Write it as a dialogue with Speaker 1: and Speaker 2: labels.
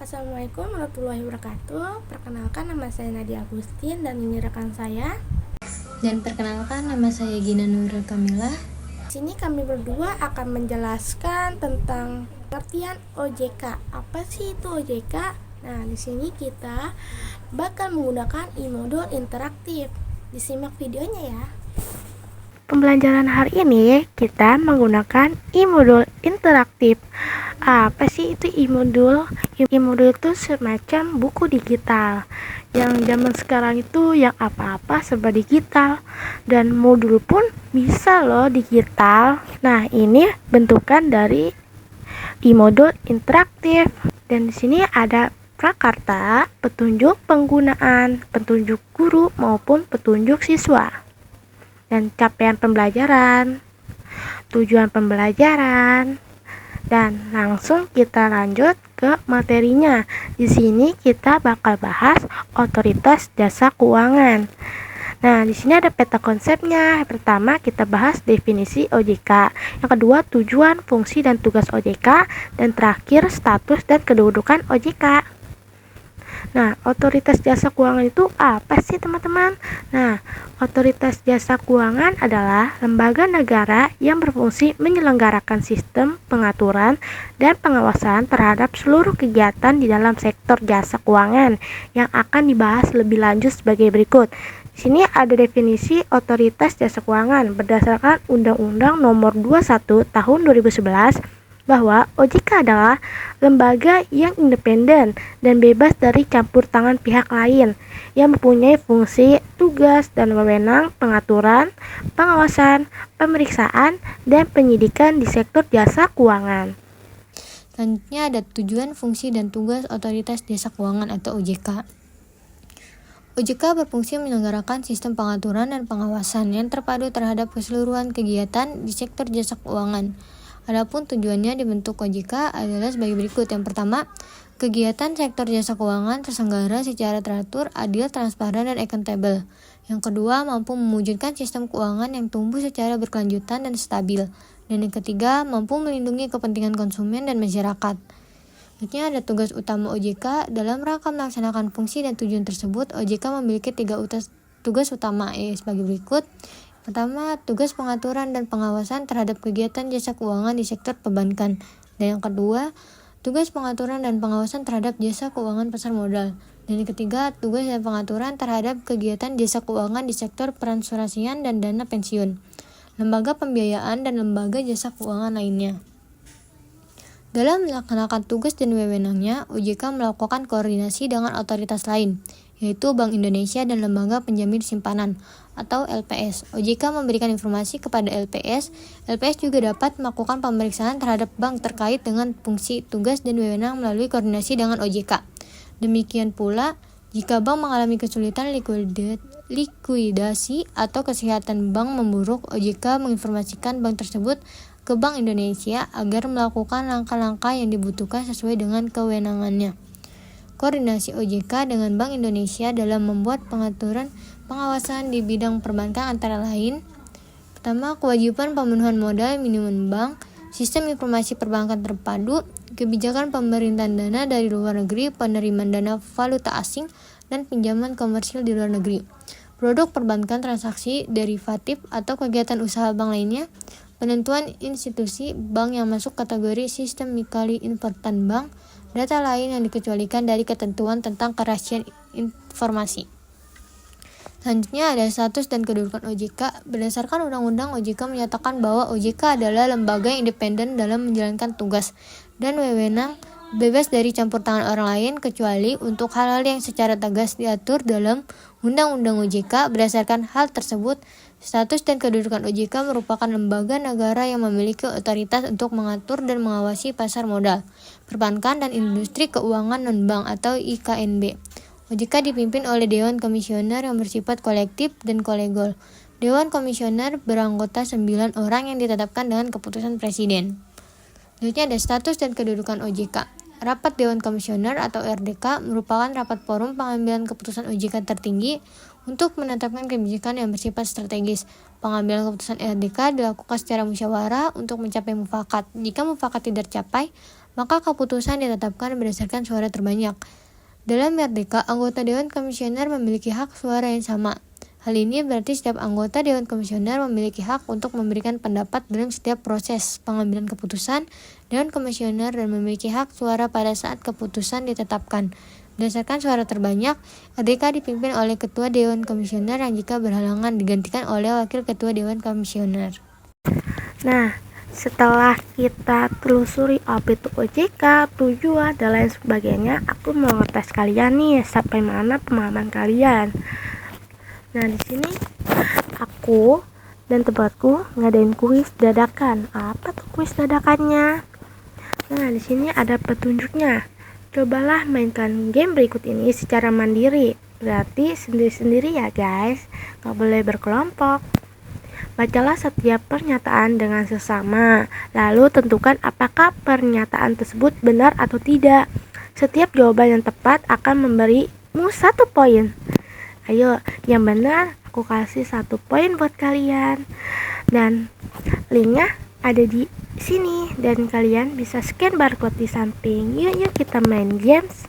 Speaker 1: Assalamualaikum warahmatullahi wabarakatuh. Perkenalkan, nama saya Nadia Agustin dan ini rekan saya.
Speaker 2: Dan perkenalkan, nama saya Gina Nurul Kamila.
Speaker 1: Di sini kami berdua akan menjelaskan tentang pengertian OJK. Apa sih itu OJK? Nah, di sini kita bakal menggunakan e-modul interaktif. Disimak videonya ya. Pembelajaran hari ini kita menggunakan e-modul interaktif. Apa sih itu e-modul? E-modul itu semacam buku digital. Yang zaman sekarang itu yang apa-apa serba digital. Dan modul pun bisa loh digital. Nah, ini bentukan dari e-modul interaktif. Dan di sini ada prakarta, petunjuk penggunaan, petunjuk guru maupun petunjuk siswa. Dan capaian pembelajaran, tujuan pembelajaran, dan langsung kita lanjut ke materinya. Di sini kita bakal bahas otoritas jasa keuangan. Nah, di sini ada peta konsepnya. Pertama, kita bahas definisi OJK. Yang kedua, tujuan, fungsi, dan tugas OJK. Dan terakhir, status dan kedudukan OJK. Nah, otoritas jasa keuangan itu apa sih, teman-teman? Nah, otoritas jasa keuangan adalah lembaga negara yang berfungsi menyelenggarakan sistem pengaturan dan pengawasan terhadap seluruh kegiatan di dalam sektor jasa keuangan yang akan dibahas lebih lanjut sebagai berikut. Di sini ada definisi otoritas jasa keuangan berdasarkan Undang-Undang Nomor 21 Tahun 2011 bahwa OJK adalah lembaga yang independen dan bebas dari campur tangan pihak lain yang mempunyai fungsi, tugas, dan wewenang pengaturan, pengawasan, pemeriksaan, dan penyidikan di sektor jasa keuangan.
Speaker 2: Selanjutnya ada tujuan, fungsi, dan tugas otoritas jasa keuangan atau OJK. OJK berfungsi menyelenggarakan sistem pengaturan dan pengawasan yang terpadu terhadap keseluruhan kegiatan di sektor jasa keuangan. Adapun tujuannya dibentuk OJK adalah sebagai berikut. Yang pertama, kegiatan sektor jasa keuangan terselenggara secara teratur, adil, transparan, dan akuntabel. Yang kedua, mampu mewujudkan sistem keuangan yang tumbuh secara berkelanjutan dan stabil. Dan yang ketiga, mampu melindungi kepentingan konsumen dan masyarakat. Selanjutnya ada tugas utama OJK. Dalam rangka melaksanakan fungsi dan tujuan tersebut, OJK memiliki 3 tugas utama sebagai berikut. Pertama, tugas pengaturan dan pengawasan terhadap kegiatan jasa keuangan di sektor perbankan. Dan yang kedua, tugas pengaturan dan pengawasan terhadap jasa keuangan pasar modal. Dan yang ketiga, tugas dan pengaturan terhadap kegiatan jasa keuangan di sektor peransurasian dan dana pensiun, lembaga pembiayaan, dan lembaga jasa keuangan lainnya. Dalam melaksanakan tugas dan wewenangnya, OJK melakukan koordinasi dengan otoritas lain, yaitu Bank Indonesia dan Lembaga Penjamin Simpanan atau LPS. OJK memberikan informasi kepada LPS. LPS juga dapat melakukan pemeriksaan terhadap bank terkait dengan fungsi, tugas, dan wewenang melalui koordinasi dengan OJK. Demikian pula, jika bank mengalami kesulitan likuidasi atau kesehatan bank memburuk, OJK menginformasikan bank tersebut ke Bank Indonesia agar melakukan langkah-langkah yang dibutuhkan sesuai dengan kewenangannya. Koordinasi OJK dengan Bank Indonesia dalam membuat pengaturan pengawasan di bidang perbankan antara lain: pertama, kewajiban pemenuhan modal minimum bank, sistem informasi perbankan terpadu, kebijakan pemerintahan dana dari luar negeri, penerimaan dana valuta asing, dan pinjaman komersil di luar negeri, produk perbankan, transaksi derivatif atau kegiatan usaha bank lainnya, penentuan institusi bank yang masuk kategori systemically important bank, data lain yang dikecualikan dari ketentuan tentang kerahasiaan informasi. Selanjutnya ada status dan kedudukan OJK. Berdasarkan Undang-Undang, OJK menyatakan bahwa OJK adalah lembaga yang independen dalam menjalankan tugas dan wewenang bebas dari campur tangan orang lain kecuali untuk hal-hal yang secara tegas diatur dalam Undang-Undang OJK. Berdasarkan hal tersebut, status dan kedudukan OJK merupakan lembaga negara yang memiliki otoritas untuk mengatur dan mengawasi pasar modal, perbankan, dan industri keuangan non-bank atau IKNB. OJK dipimpin oleh Dewan Komisioner yang bersifat kolektif dan kolegial. Dewan Komisioner beranggota 9 orang yang ditetapkan dengan keputusan Presiden. Selanjutnya ada status dan kedudukan OJK. Rapat Dewan Komisioner atau RDK merupakan rapat forum pengambilan keputusan OJK tertinggi untuk menetapkan kebijakan yang bersifat strategis. Pengambilan keputusan RDK dilakukan secara musyawarah untuk mencapai mufakat. Jika mufakat tidak tercapai, maka keputusan ditetapkan berdasarkan suara terbanyak. Dalam Merdeka, anggota Dewan Komisioner memiliki hak suara yang sama. Hal ini berarti setiap anggota Dewan Komisioner memiliki hak untuk memberikan pendapat dalam setiap proses pengambilan keputusan Dewan Komisioner dan memiliki hak suara pada saat keputusan ditetapkan. Berdasarkan suara terbanyak, OJK dipimpin oleh Ketua Dewan Komisioner yang jika berhalangan digantikan oleh Wakil Ketua Dewan Komisioner.
Speaker 1: Nah, setelah kita telusuri apa itu OJK, tujuan, dan lain sebagainya, aku mau ngetes kalian nih sampai mana pemahaman kalian. Nah, di sini aku dan tempatku ngadain kuis dadakan. Apa tuh kuis dadakannya? Nah, di sini ada petunjuknya. Cobalah mainkan game berikut ini secara mandiri. Berarti sendiri-sendiri ya guys, nggak boleh berkelompok. Bacalah setiap pernyataan dengan sesama, lalu tentukan apakah pernyataan tersebut benar atau tidak. Setiap jawaban yang tepat akan memberimu 1 poin. Ayo, yang benar aku kasih 1 poin buat kalian. Dan linknya ada di sini dan kalian bisa scan barcode di samping. Yuk kita main games.